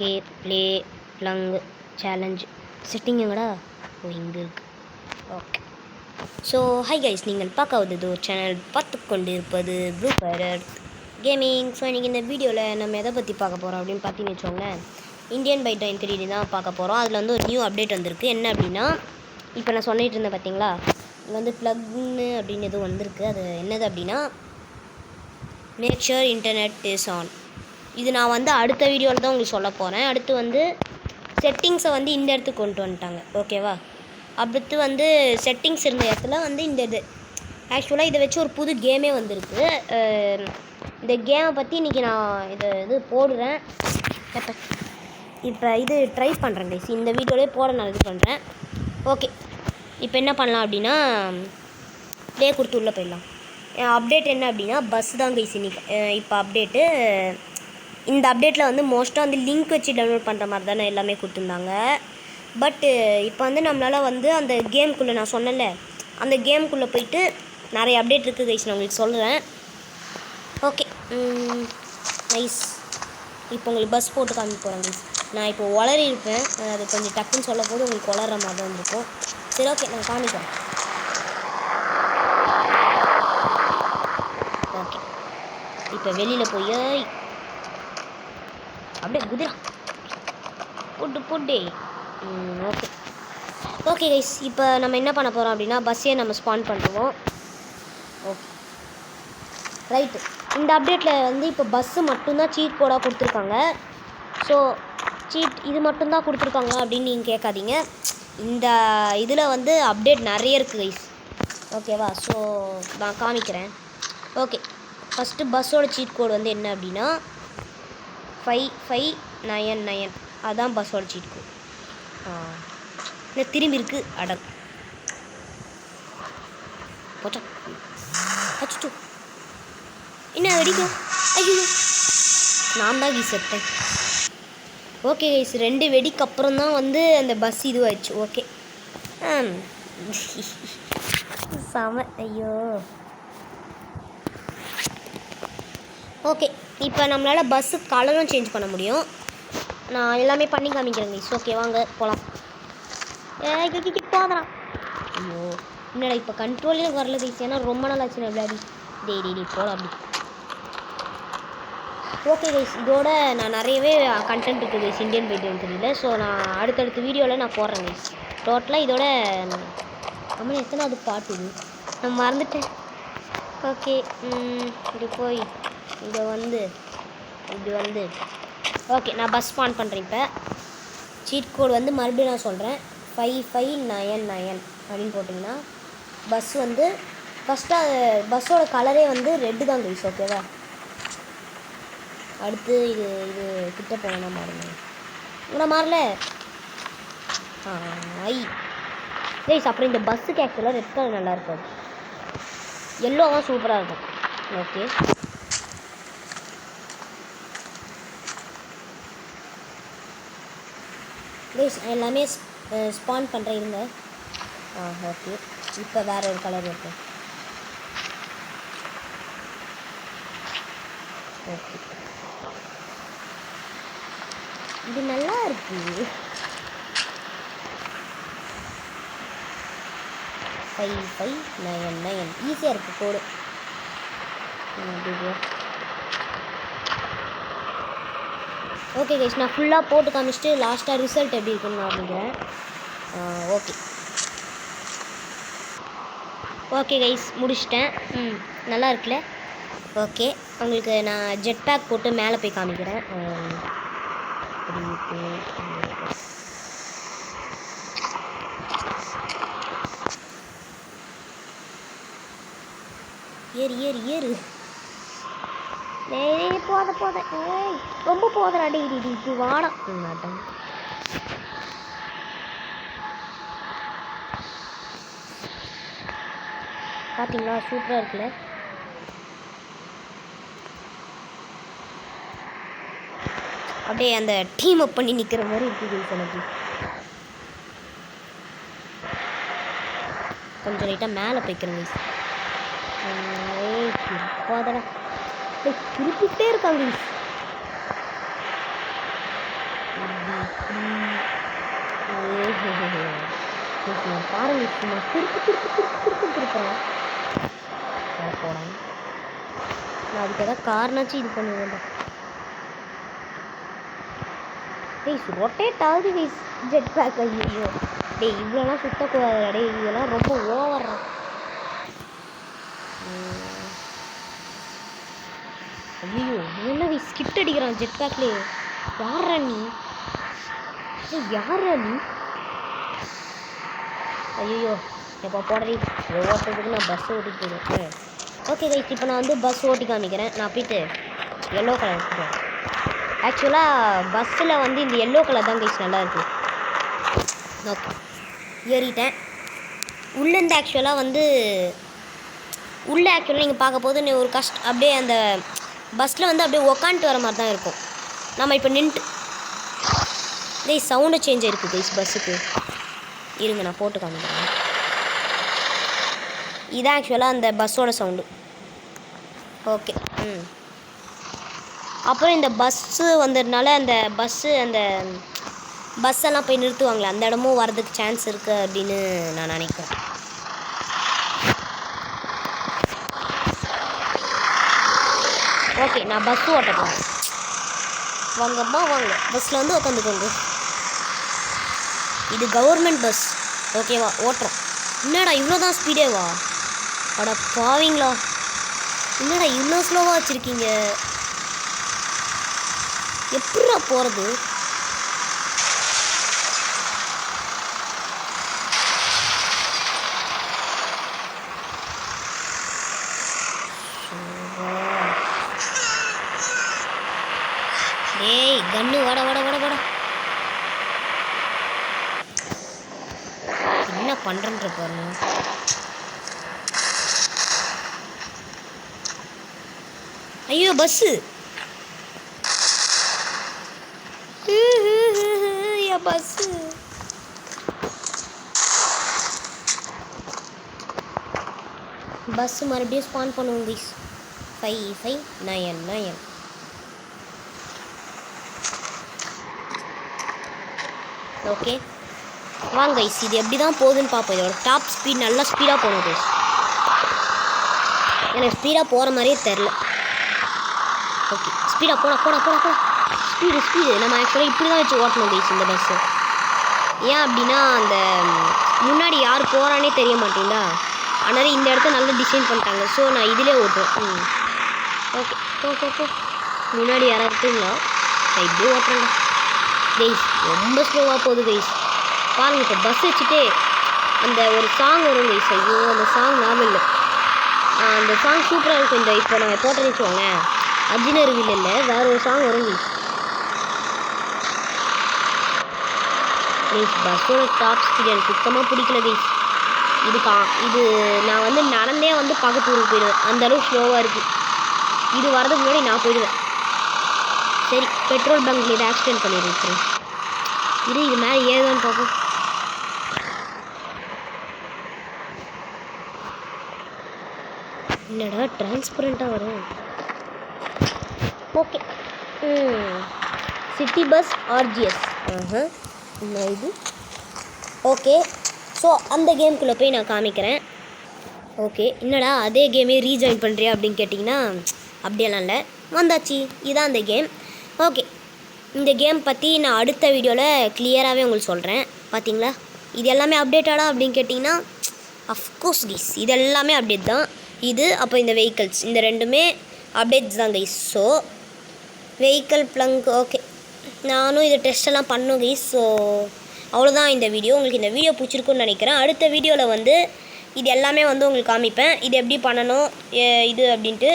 Okay play ப்ளங் challenge setting எங்கடா ஓ இங்கே இருக்குது. ஓகே ஸோ ஹை கைஸ், நீங்கள் பார்க்காதது ஒரு சேனல் பார்த்து கொண்டு இருப்பது ப்ளூ ஃபயர் கேமிங். ஸோ இன்றைக்கி இந்த வீடியோவில் நம்ம எதை பற்றி பார்க்க போகிறோம் அப்படின்னு பார்த்தீங்கன்னு வச்சோங்களேன், இந்தியன் பை டைம் 3D தான் பார்க்க போகிறோம். அதில் வந்து ஒரு நியூ அப்டேட் வந்திருக்கு. என்ன அப்படின்னா, இப்போ நான் சொல்லிட்டு இருந்தேன் பார்த்தீங்களா, இது வந்து ப்ளக்னு அப்படின்னு எதுவும் வந்திருக்கு. அது என்னது அப்படின்னா, make sure internet is on. இது நான் வந்து அடுத்த வீடியோவில் தான் உங்களுக்கு சொல்ல போகிறேன். அடுத்து வந்து செட்டிங்ஸை வந்து இந்த இடத்துக்கு கொண்டு வந்துட்டாங்க, ஓகேவா. அடுத்து வந்து செட்டிங்ஸ் இருந்த இடத்துல வந்து இந்த இது ஆக்சுவலாக இதை வச்சு ஒரு புது கேமே வந்திருக்கு. இந்த கேமை பற்றி இன்றைக்கி நான் இது போடுறேன். இப்போ இது ட்ரை பண்ணுறேன் கைஸ், இந்த வீடியோலேயே போட நான் இது பண்ணுறேன். ஓகே, இப்போ என்ன பண்ணலாம் அப்படின்னா, ப்ளே கொடுத்து உள்ளே போயிடலாம். அப்டேட் என்ன அப்படின்னா, பஸ் தான் கைஸ் இன்றைக்கி இப்போ அப்டேட்டு. இந்த அப்டேட்டில் வந்து மோஸ்ட்டாக வந்து லிங்க் வச்சு டவுன்லோட் பண்ணுற மாதிரி தானே எல்லாமே கொடுத்துருந்தாங்க. பட்டு இப்போ வந்து நம்மளால் வந்து அந்த கேமுக்குள்ளே நான் சொன்னேன்ல, அந்த கேமுக்குள்ளே போயிட்டு நிறைய அப்டேட் இருக்குது கைஸ், நான் உங்களுக்கு சொல்கிறேன். Okay nice. இப்போ உங்களுக்கு பஸ் போட்டு காமிக்க போகிறேன் கைஸ். நான் இப்போ உளறி இருப்பேன், அது கொஞ்சம் டக்குன்னு சொல்ல போது உங்களுக்கு உளற மாதிரி தான் இருக்கும். சரி ஓகே, நான் காமிக்கிறேன். ஓகே, இப்போ வெளியில் போய் அப்படியே குதிரா போட்டு ஓகே ஓகே கைஸ், இப்போ நம்ம என்ன பண்ண போகிறோம் அப்படின்னா, பஸ்ஸே நம்ம ஸ்பான் பண்ணுவோம். Okay right. இந்த அப்டேட்டில் வந்து இப்போ பஸ்ஸு மட்டும்தான் சீட் கோடாக கொடுத்துருக்காங்க. ஸோ சீட் இது மட்டும்தான் கொடுத்துருக்காங்க அப்படின்னு நீங்கள் கேட்காதீங்க. இந்த இதில் வந்து அப்டேட் நிறைய இருக்குது கைஸ், ஓகேவா. ஸோ நான் காமிக்கிறேன். ஓகே, ஃபஸ்ட்டு பஸ்ஸோட சீட் கோடு வந்து என்ன அப்படின்னா 5599, அதுதான் பஸ்ஸோட சீட் கோடு. இல்லை திரும்பி இருக்குது அடக் போச்சா. அச்சோ என்ன வெடிக்கும், ஐயோ நான் தான் கைஸ் செத்தேன். ஓகே கைஸ், 2 வெடிக்கு அப்புறம் தான் வந்து அந்த பஸ் இதுவாகிடுச்சு. ஓகே செம, ஐயோ. ஓகே, இப்போ நம்மளால் பஸ்ஸு கலரும் சேஞ்ச் பண்ண முடியும். நான் எல்லாமே பண்ணி காமிக்கிறேன் கைஸ். ஓகே வாங்க போகலாம். போதலாம். ஐயோ என்னடா இப்போ கண்ட்ரோலே வரல கைஸ், ஏன்னா ரொம்ப நாள் ஆச்சு நான் விளையாடி. டெய்லி போகலாம் அப்படி. ஓகே கைஸ், இதோட நான் நிறையவே கண்டென்ட் இருக்குது guys Indian by time 3D. So நான் அடுத்தடுத்த வீடியோவில் நான் போடுறேன் கைஸ். டோட்டலாக இதோட நம்ம எத்தனாவது பாட்டு இது நான் மறந்துட்டேன். ஓகே இப்படி போய் இதை வந்து இப்படி வந்து ஓகே நான் பஸ் ஸ்பான் பண்ணுறேன். இப்போ சீட் கோடு வந்து மறுபடியும் நான் சொல்கிறேன், 5599 அப்படின்னு போட்டிங்கன்னா பஸ் வந்து ஃபஸ்ட்டாக பஸ்ஸோட கலரே வந்து ரெட்டு தான் கைஸ், ஓகேவா. அடுத்து இது கிட்ட போனால் மாறுங்க, இங்கே மாறல. ஐ கைஸ், அப்புறம் இந்த பஸ்ஸுக்கு ஆக்சுவலாக ரெட் கலர் நல்லா இருக்காது, எல்லோவாக சூப்பராக இருக்கும். ஓகே கைஸ், எல்லாமே ஸ்பான் பண்ணுறேன் இருங்க. ஓகே, இப்போ வேறு ஒரு கலர் இருக்கு. ஓகே இது நல்லா இருக்கு. 5599 ஈஸியாக இருக்குது கோடு. ஓகே கைஸ், நான் ஃபுல்லாக போட்டு காமிச்சிட்டு லாஸ்ட்டாக ரிசல்ட் எப்படி இருக்குன்னு நான் நினைக்கிறேன். ஓகே ஓகே கைஸ், முடிச்சிட்டேன். நல்லா இருக்குல்ல. ஓகே, உங்களுக்கு நான் ஜெட் பேக் போட்டு மேலே போய் காமிக்கிறேன். ஏறு ஏறு ஏறு போத ரொம்ப போதடா. இது வாடம் நாட்டம். பார்த்தீங்களா, சூப்பராக இருக்குல்ல. அப்படியே அந்த டீம் அப் பண்ணி நிற்கிற மாதிரி இருக்குது எனக்கு. கொஞ்சம் லைட்டாக மேலே போய்க்கிறேங்க. போதடா திருப்பிக்கிட்டே இருக்காங்க. பாருங்க சும்மா திருப்புறேன் போகிறேன். நான் அதுக்கு ஏதாவது காரணாச்சும் இது பண்ணுவேன். கைஸ் ரொட்டேட் ஆகுது கைஸ் ஜெட் பேக். ஐயோ டேய் இவ்வளோலாம் சுத்தக்கூடாது டே, இதெல்லாம் ரொம்ப ஓவரா. ஐயோ என்ன கைஸ் ஸ்கிட் அடிக்கிறான் ஜெட் பேக்லேயே. யாரா நீ? யாரா நீ? ஐயோ எப்போ போடுறீ இதை ஓட்டுறதுக்கு நான் பஸ் ஓட்டிட்டு போயிடுவேன். ஓகே கைஸ் இப்போ நான் வந்து பஸ் ஓட்டி காமிக்கிறேன். நான் போயிட்டு எல்லோ கலர் எடுத்துக்கிறேன். ஆக்சுவலாக பஸ்ஸில் வந்து இந்த எல்லோ கலர் தான் கைஸ் நல்லா இருக்குது. ஓகே ஏறிட்டேன். உள்ளேருந்து ஆக்சுவலாக வந்து உள்ளே ஆக்சுவலாக நீங்கள் பார்க்க போது நீ ஒரு அப்படியே அந்த பஸ்ஸில் வந்து அப்படியே உக்காந்துட்டு வர மாதிரி தான் இருக்கும். நம்ம இப்போ நின்றுட்டு கைஸ் சவுண்டு சேஞ்ச் ஆகிருக்கு கைஸ் பஸ்ஸுக்கு. இருங்க நான் போட்டு காமிக்கிறேன். இதான் ஆக்சுவலாக அந்த பஸ்ஸோட சவுண்டு. ஓகே அப்புறம் இந்த பஸ்ஸு வந்ததுனால அந்த பஸ்ஸெல்லாம் போய் நிறுத்துவாங்களே அந்த இடமும் வரதுக்கு சான்ஸ் இருக்குது அப்படின்னு நான் நினைக்கிறேன். ஓகே நான் பஸ்ஸு ஓட்டப்போம். வாங்கம்மா வாங்க பஸ்ஸில் வந்து உட்காந்துக்கோங்க. இது கவர்மெண்ட் பஸ் ஓகேவா ஓட்டுறோம். என்னடா இவ்வளோ தான் ஸ்பீடேவா? அட பாவீங்களா, என்னடா இவ்வளோ ஸ்லோவாக வச்சுருக்கீங்க? எப்படா போகிறது? டேய் கண்ணு வாடா வாடா வாடா வாடா. என்ன பண்ணுறன்ற பாருங்க. ஐயோ பஸ்ஸு பஸ்ஸு பஸ்ஸு மறுபடியும் ஸ்பான் பண்ணுவோம் கைஸ். 5599. ஓகே வாங்க கைஸ் இது எப்படி தான் போகுதுன்னு பார்ப்போம். இதோட டாப் ஸ்பீட் நல்லா ஸ்பீடாக போகணும் கைஸ். எனக்கு ஸ்பீடாக போகிற மாதிரியே தெரில. ஓகே ஸ்பீடாக போனா ஸ்பீடு நம்ம ஆக்சுவலாக இப்படி தான் வச்சு ஓட்டணும் கைஸ் இந்த பஸ்ஸு. ஏன் அப்படின்னா அந்த முன்னாடி யார் போகிறானே தெரிய மாட்டேங்குதா, அதனால் இந்த இடத்த நல்லா டிசைன் பண்ணிட்டாங்க. ஸோ நான் இதிலே ஓட்டுவேன். ஓகே முன்னாடி யாராவது இருக்குங்களா? நான் இப்படியே ஓட்டுறேங்க கைஸ். ரொம்ப ஸ்லோவாக போகுது கைஸ். பாருங்கள் இப்போ பஸ் வச்சுட்டே அந்த ஒரு சாங் வரும் கைஸ். ஐயோ அந்த சாங் ஞாபகம் இல்லை. அந்த சாங் சூப்பராக இருக்கும். இந்த இப்போ நான் போட்டேன்னு வச்சுக்கோங்க அர்ஜுனருவில் இல்லை வேறு ஒரு சாங் வரும் கைஸ். பஸ்ஸோட டாப் ஸ்பீட் எனக்கு சுத்தமாக பிடிக்கல கைஸ். இது நான் வந்து நடந்தே வந்து பக்கத்து ஊருக்கு போயிடுவேன், அந்தளவுக்கு ஸ்லோவாக இருக்குது. இது வரதுக்கு முன்னாடி நான் போயிடுவேன். சரி பெட்ரோல் பங்க்ல இதை ஆக்சிடென்ட் பண்ணிடுறேன். இது மேலே ஏதான்னு பார்ப்போம். என்னடா டிரான்ஸ்பரண்ட்டாக வரும். ஓகே சிட்டி பஸ் ஆர்ஜிஎஸ் என்ன இது? ஓகே ஸோ அந்த கேமுக்குள்ளே போய் நான் காமிக்கிறேன். ஓகே என்னடா அதே கேமே ரீஜாயின் பண்ணுறியா அப்படின்னு கேட்டிங்கன்னா அப்படியெல்லாம் இல்லை, வந்தாச்சு. இதுதான் அந்த கேம். ஓகே இந்த கேம் பற்றி நான் அடுத்த வீடியோவில் கிளியராகவே உங்களுக்கு சொல்கிறேன். பார்த்தீங்களா இது எல்லாமே அப்டேட்டடா அப்படின்னு கேட்டிங்கன்னா அஃப்கோர்ஸ் கைஸ் இது எல்லாமே அப்டேட் தான். இது அப்போ இந்த வெஹிக்கல்ஸ் இந்த ரெண்டுமே அப்டேட்ஸ் தான் கைஸ். ஸோ வெஹிக்கல் ப்ளங்க் ஓகே நானும் இதை டெஸ்ட்டெல்லாம் பண்ணோம் கைஸ். ஸோ அவ்வளோதான் இந்த வீடியோ. உங்களுக்கு இந்த வீடியோ பிடிச்சிருக்குன்னு நினைக்கிறேன். அடுத்த வீடியோவில் வந்து இது எல்லாமே வந்து உங்களுக்கு காமிப்பேன், இது எப்படி பண்ணணும் இது அப்படின்ட்டு.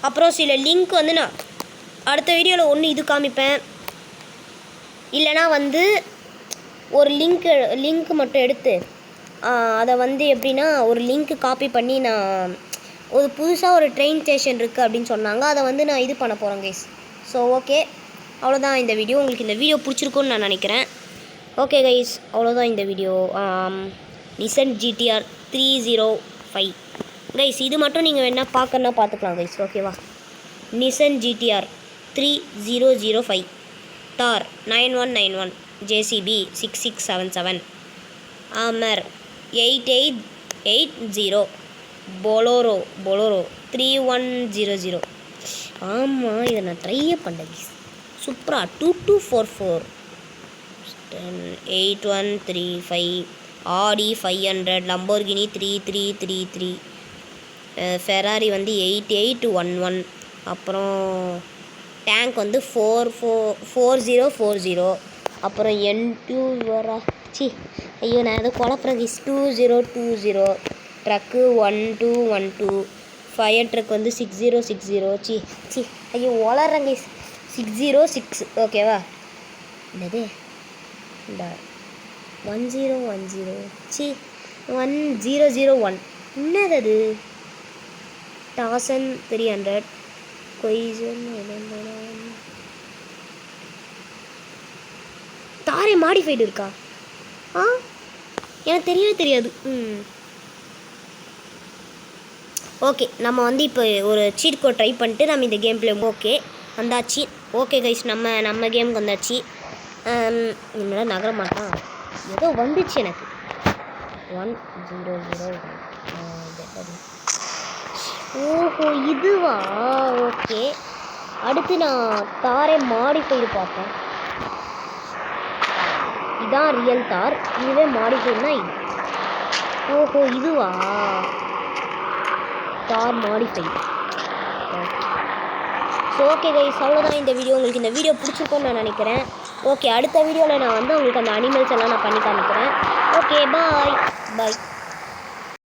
அப்புறம் சில லிங்க் வந்து நான் அடுத்த வீடியோவில் ஒன்று இது காமிப்பேன், இல்லைனா வந்து ஒரு லிங்க் மட்டும் எடுத்து அதை வந்து எப்படின்னா ஒரு லிங்க்கு காப்பி பண்ணி நான் ஒரு புதுசாக ஒரு ட்ரெயின் ஸ்டேஷன் இருக்குது அப்படின்னு சொன்னாங்க, அதை வந்து நான் இது பண்ண போகிறேன் கைஸ். ஸோ ஓகே அவ்வளோதான் இந்த வீடியோ. உங்களுக்கு இந்த வீடியோ பிடிச்சிருக்குன்னு நான் நினைக்கிறேன். ஓகே கைஸ் அவ்வளோதான் இந்த வீடியோ. நிசன் GTR 305 கைஸ் இது மட்டும் நீங்கள் வேணால் பார்க்கணுன்னா பார்த்துக்கலாம் கைஸ். ஓகேவா நிசன் GTR 3005 தார் 9191, ஜேசிபி 6677, ஆமர் 8880, பொலோரோ 3100. ஆமாம், இதை நான் ட்ரையே பண்ணேன். சூப்பரா 2244, 8135, ஆடி 500, லம்போர்கினி 3333, ஃபெராரி வந்து 8811, அப்புறம் டேங்க் வந்து 4040, அப்புறம் N2 வரா சி ஐயோ நான் எதோ குழப்பறேன் கைஸ். 2020, ட்ரக்கு 1212, ஃபயர் ட்ரக் வந்து 6060, சி ஐயோ வளர்றேன் கைஸ். 606 ஓகேவா? என்னது இந்த 1010 சி 1001 என்னது அது? 1300, கொய்சன் தாரே மாடிஃபைடு இருக்கா? எனக்கு தெரியவே தெரியாது. ஓகே, நம்ம வந்து இப்போ ஒரு சீட் கோட் ட்ரை பண்ணிட்டு நம்ம இந்த கேம் பிளே ஓகே வந்தாச்சு. ஓகே கைஸ், நம்ம கேமுக்கு வந்தாச்சு. இனிமேல் நகர மாட்டான். ஏதோ வந்துச்சு எனக்கு 100. ஓஹோ இதுவா? ஓகே, அடுத்து நான் தாரே மாடிஃபைடு பார்ப்பேன். இதான் ரியல் தார், இதுவே மாடிஃபைடுனா இது. ஓஹோ இதுவா? தார் மாடிஃபைடு. ஸோ ஓகே கைஸ், அவ்வளோதான் இந்த வீடியோ. உங்களுக்கு இந்த வீடியோ பிடிச்சிருக்கோன்னு நான் நினைக்கிறேன். ஓகே, அடுத்த வீடியோவில் நான் வந்து உங்களுக்கு அந்த அனிமல்ஸ் எல்லாம் நான் பண்ணி காமிக்கிறேன். Okay bye.